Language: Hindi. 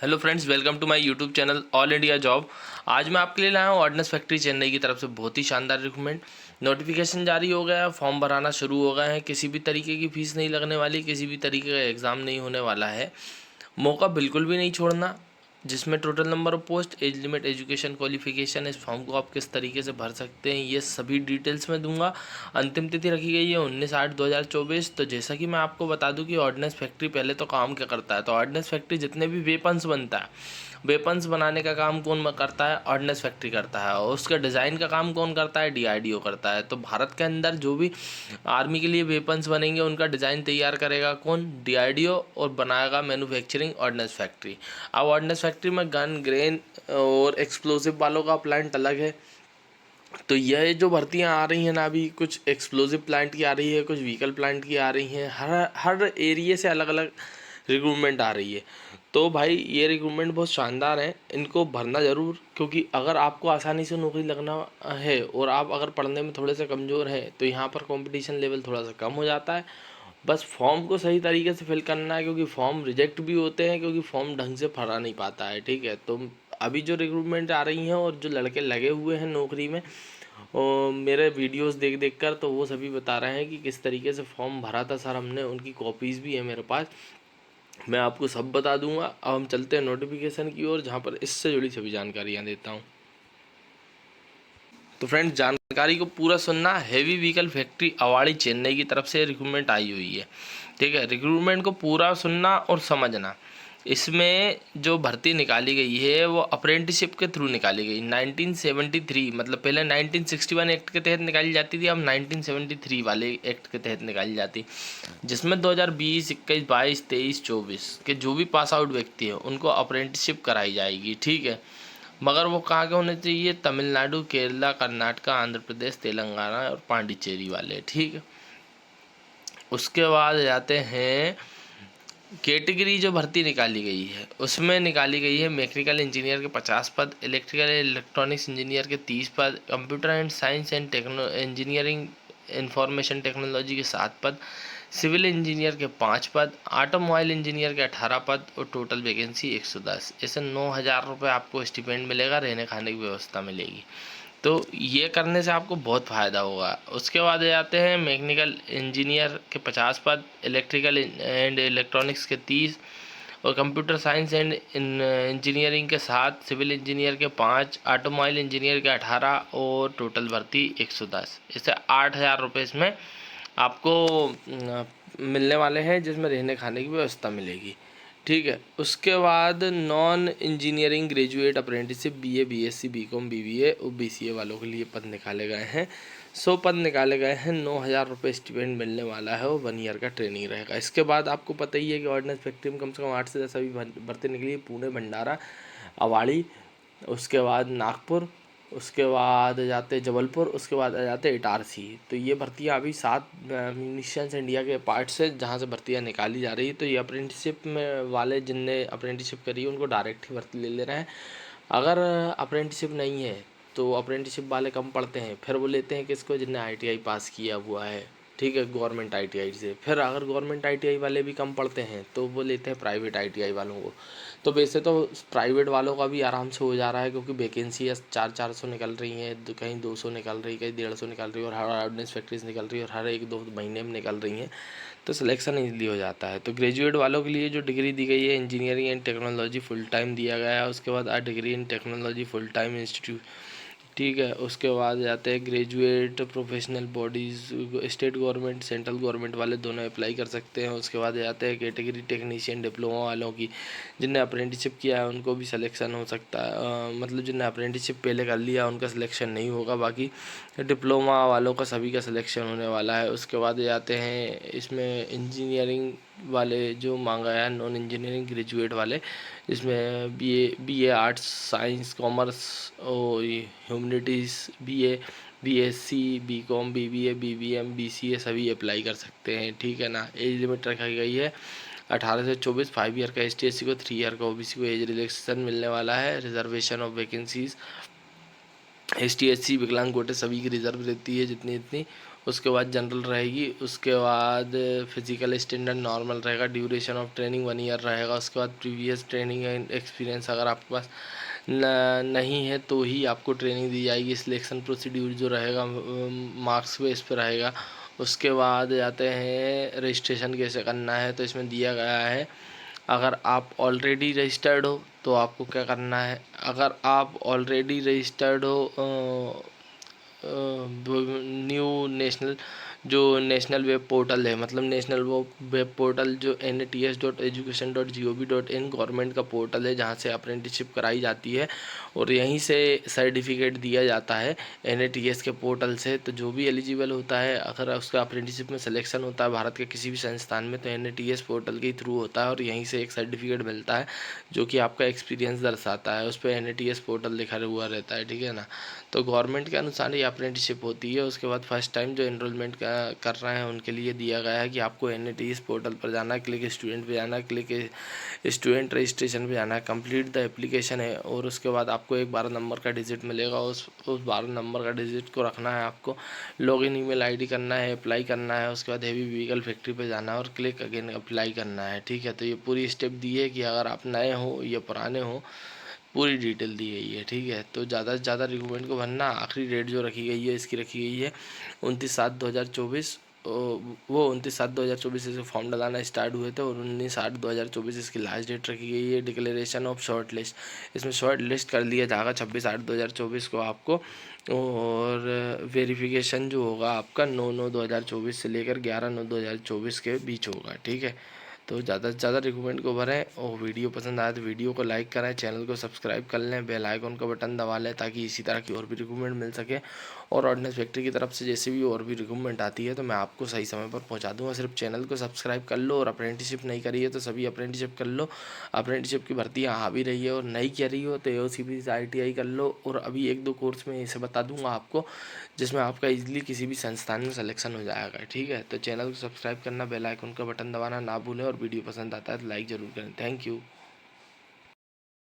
Hello friends, welcome to my YouTube channel all India job. आज मैं आपके लिए लाया हूँ ऑर्डिनेंस फैक्ट्री चेन्नई की तरफ से बहुत ही शानदार रिक्रूटमेंट। नोटिफिकेशन जारी हो गया है, फॉर्म भराना शुरू हो गए हैं। किसी भी तरीके की फीस नहीं लगने वाली, किसी भी तरीके का एग्ज़ाम नहीं होने वाला है। मौका बिल्कुल भी नहीं छोड़ना। जिसमें total number of post, age limit, education qualification, इस फॉर्म को आप किस तरीके से भर सकते हैं, ये सभी डिटेल्स में दूंगा। अंतिम तिथि रखी गई है 19/8/2024। तो जैसा कि मैं आपको बता दूं कि ऑर्डिनेंस फैक्ट्री पहले तो काम क्या करता है, तो ऑर्डिनेंस फैक्ट्री जितने भी वेपन्स बनता है, वेपन्स बनाने का काम कौन करता है? ऑर्डिनेंस फैक्ट्री करता है। और उसका डिज़ाइन का काम कौन करता है? डीआरडीओ करता है। तो भारत के अंदर जो भी आर्मी के लिए वेपन्स बनेंगे उनका डिज़ाइन तैयार करेगा कौन? डीआरडीओ। और बनाएगा मैन्युफैक्चरिंग ऑर्डिनेंस फैक्ट्री। अब ऑर्डिनेंस फैक्ट्री में गन, ग्रेन और एक्सप्लोसिव वालों का प्लांट अलग है। तो यह जो भर्तियां आ रही हैं ना, अभी कुछ एक्सप्लोसिव प्लांट की आ रही है, कुछ व्हीकल प्लांट की आ रही हैं। हर हर एरिया से अलग अलग रिक्रूटमेंट आ रही है। तो भाई ये रिक्रूटमेंट बहुत शानदार है, इनको भरना ज़रूर। क्योंकि अगर आपको आसानी से नौकरी लगना है और आप अगर पढ़ने में थोड़े से कमज़ोर हैं, तो यहाँ पर कंपटीशन लेवल थोड़ा सा कम हो जाता है। बस फॉर्म को सही तरीके से फिल करना है, क्योंकि फॉर्म रिजेक्ट भी होते हैं, क्योंकि फॉर्म ढंग से भरा नहीं पाता है। ठीक है, तो अभी जो रिक्रूटमेंट आ रही हैं और जो लड़के लगे हुए हैं नौकरी में, और मेरे वीडियोस देख देख कर, तो वो सभी बता रहे हैं कि किस तरीके से फॉर्म भरा था सर हमने। उनकी कॉपीज़ भी है मेरे पास, मैं आपको सब बता दूंगा। अब हम चलते हैं नोटिफिकेशन की ओर, जहाँ पर इससे जुड़ी सभी जानकारियाँ देता हूँ। तो फ्रेंड्स, जानकारी को पूरा सुनना। Heavy vehicle factory Avadi Chennai की तरफ से रिक्रूटमेंट आई हुई है। ठीक है, रिक्रूटमेंट को पूरा सुनना और समझना। इसमें जो भर्ती निकाली गई है वो अप्रेंटिसशिप के थ्रू निकाली गई। 1973, मतलब पहले 1961 एक्ट के तहत निकाली जाती थी, अब 1973 वाले एक्ट के तहत निकाली जाती, जिसमें 2020, 21, 22, 23, 24 के जो भी पास आउट व्यक्ति है उनको अप्रेंटिसशिप कराई जाएगी। ठीक है, मगर वो कहाँ के होने चाहिए? तमिलनाडु, केरला, कर्नाटका, आंध्र प्रदेश, तेलंगाना और पांडिचेरी वाले। ठीक है, उसके बाद जाते हैं कैटेगरी। जो भर्ती निकाली गई है उसमें निकाली गई है मैकेनिकल इंजीनियर के 50 पद, इलेक्ट्रिकल इलेक्ट्रॉनिक्स इंजीनियर के 30 पद, computer and science and engineering information technology के 7 पद, सिविल इंजीनियर के 5 पद, ऑटोमोबाइल इंजीनियर के 18 पद और टोटल वैकेंसी 110। ऐसे 9,000 रुपये आपको स्टिपेंड मिलेगा, रहने खाने की व्यवस्था मिलेगी। तो ये करने से आपको बहुत फ़ायदा होगा। उसके बाद जाते हैं मैकेनिकल इंजीनियर के 50 पद, इलेक्ट्रिकल एंड इलेक्ट्रॉनिक्स के 30 और कंप्यूटर साइंस एंड इंजीनियरिंग के 7, सिविल इंजीनियर के 5, ऑटोमोबाइल इंजीनियर के 18 और टोटल भर्ती 110। इससे 8,000 रुपये इसमें आपको मिलने वाले हैं, जिसमें रहने खाने की व्यवस्था मिलेगी। ठीक है, उसके बाद non engineering graduate apprenticeship, BA, BSc, BCom, BBA और बीसीए वालों के लिए पद निकाले गए हैं। 100 पद निकाले गए हैं। 9,000 रुपये स्टिपेंड मिलने वाला है और 1 ईयर का ट्रेनिंग रहेगा। इसके बाद आपको पता ही है कि ऑर्डिनेंस फैक्ट्री में कम से कम 8 से 10 अभी भर्ती निकली है। पुणे, भंडारा, अवाड़ी, उसके बाद नागपुर, उसके बाद जाते जबलपुर, उसके बाद आ जाते इटारसी। तो ये भर्तियाँ अभी 7 म्यूनिशंस इंडिया के पार्ट से जहाँ से भर्तियाँ निकाली जा रही है। तो ये अप्रेंटिसशिप में वाले जिनने अप्रेंटिसशिप करी है उनको डायरेक्ट ही भर्ती ले ले रहे हैं। अगर अप्रेंटिसशिप नहीं है तो अप्रेंटिसशिप वाले कम पढ़ते हैं, फिर वो लेते हैं किसको? जिनने आईटीआई पास किया हुआ है। ठीक है, गवर्नमेंट आईटीआई से। फिर अगर गवर्नमेंट आईटीआई वाले भी कम पढ़ते हैं तो वो लेते हैं प्राइवेट आईटीआई वालों को। तो वैसे तो प्राइवेट वालों का भी आराम से हो जा रहा है, क्योंकि वैकेंसी 400 निकल रही हैं, कहीं 200 निकल रही, कहीं 150 निकल रही है, और हर ऑर्डिनेंस फैक्ट्रीज निकल रही है, और हर 1-2 महीने में निकल रही हैं। तो सिलेक्शन ईजिली हो जाता है। तो ग्रेजुएट वालों के लिए जो डिग्री दी गई है, engineering and technology full time दिया गया है। उसके बाद degree in technology full time institute. ठीक है, उसके बाद जाते हैं graduate professional bodies, state government, central government वाले दोनों अप्लाई कर सकते हैं। उसके बाद जाते हैं कैटेगरी टेक्नीशियन डिप्लोमा वालों की, जिनने अप्रेंटिसशिप किया है उनको भी सिलेक्शन हो सकता है। मतलब जिनने अप्रेंटिसशिप पहले कर लिया उनका सिलेक्शन नहीं होगा, बाकी डिप्लोमा वालों का सभी का सिलेक्शन होने वाला है। उसके बाद जाते हैं इसमें इंजीनियरिंग वाले जो मांगा है, नॉन इंजीनियरिंग ग्रेजुएट वाले, इसमें बीए आर्ट्स, साइंस, कॉमर्स और humanities, BA, BSc, BCom, BBA, BBM, BCA सभी अप्लाई कर सकते हैं। ठीक है ना। एज लिमिट रखी गई है 18 से 24। 5 ईयर का एसटीएससी को, 3 ईयर का ओबीसी को एज रिलैक्सेशन मिलने वाला है। Reservation of vacancies, ST SC विकलांग कोटे सभी की रिजर्व रहती है जितनी जितनी। उसके बाद जनरल रहेगी, उसके बाद फिजिकल स्टैंडर्ड नॉर्मल रहेगा, ड्यूरेशन ऑफ ट्रेनिंग 1 ईयर रहेगा। उसके बाद प्रीवियस ट्रेनिंग एंड एक्सपीरियंस अगर आपके पास नहीं है तो ही आपको ट्रेनिंग दी जाएगी। सिलेक्शन प्रोसीड्यूर जो रहेगा मार्क्स बेस पे रहेगा। उसके बाद जाते हैं रजिस्ट्रेशन कैसे करना है, तो इसमें दिया गया है अगर आप ऑलरेडी रजिस्टर्ड हो तो आपको क्या करना है। अगर आप ऑलरेडी रजिस्टर्ड हो न्यू नेशनल जो नेशनल वेब पोर्टल है, मतलब नेशनल वो वेब पोर्टल जो NATS.education.gov.in गवर्नमेंट का पोर्टल है जहाँ से अप्रेंटिसशिप कराई जाती है और यहीं से सर्टिफिकेट दिया जाता है NATS के पोर्टल से। तो जो भी एलिजिबल होता है अगर उसका अप्रेंटिसशिप में सिलेक्शन होता है भारत के किसी भी संस्थान में तो NATS पोर्टल के थ्रू होता है और यहीं से एक सर्टिफिकेट मिलता है जो कि आपका एक्सपीरियंस दर्शाता है। उस पर NATS पोर्टल लिखा हुआ रहता है, ठीक है ना। तो गवर्नमेंट के अनुसार ये अप्रेंटिसशिप होती है। उसके बाद फर्स्ट टाइम जो एनरोलमेंट कर रहे हैं उनके लिए दिया गया है कि आपको NATS पोर्टल पर जाना है, क्लिक स्टूडेंट पे जाना है, क्लिक स्टूडेंट रजिस्ट्रेशन पे जाना है, कंप्लीट द एप्लीकेशन है और उसके बाद आपको एक 12 नंबर का डिजिट मिलेगा। उस 12 नंबर का डिजिट को रखना है आपको, लॉगिन ईमेल आईडी करना है, अप्लाई करना है। उसके बाद हेवी व्हीकल फैक्ट्री पे जाना है और क्लिक अगेन अप्लाई करना है, ठीक है। तो ये पूरी स्टेप दी है कि अगर आप नए हो या पुराने हो, पूरी डिटेल दी गई है, ठीक है। तो ज़्यादा से ज़्यादा रिक्रूटमेंट को भरना, आखिरी डेट जो रखी गई है इसकी रखी गई है 29/7/2024। वो 29/7/2024 से फॉर्म डलाना स्टार्ट हुए थे और 19/8/2024 इसकी लास्ट डेट रखी गई है। डिक्लेरेशन ऑफ शॉर्ट लिस्ट, इसमें शॉर्ट लिस्ट कर लिया जाएगा 26/8/2024 को आपको। और वेरिफिकेशन जो होगा आपका 9/9/2024 से लेकर 11/9/2024 के बीच होगा, ठीक है। तो ज़्यादा से ज़्यादा रिकमेंड को भरें और वीडियो पसंद आए तो वीडियो को लाइक करें, चैनल को सब्सक्राइब कर लें, बेल आइकन का बटन दबा लें ताकि इसी तरह की और भी रिक्रूटमेंट मिल सके। और ऑर्डिनेंस फैक्ट्री की तरफ से जैसे भी और भी रिक्रूटमेंट आती है तो मैं आपको सही समय पर पहुंचा दूंगा। सिर्फ चैनल को सब्सक्राइब कर लो और अप्रेंटिसशिप नहीं करी है तो सभी अप्रेंटिसशिप कर लो। अप्रेंटिसशिप की भर्तियाँ आ भी रही है और नहीं करी हो तो AOCP से ITI कर लो। और अभी 1-2 कोर्स में इसे बता दूंगा आपको जिसमें आपका इजीली किसी भी संस्थान में सिलेक्शन हो जाएगा, ठीक है। तो चैनल को सब्सक्राइब करना, बेल आइकन का बटन दबाना ना भूलें और वीडियो पसंद आता है तो लाइक ज़रूर करें। Thank you.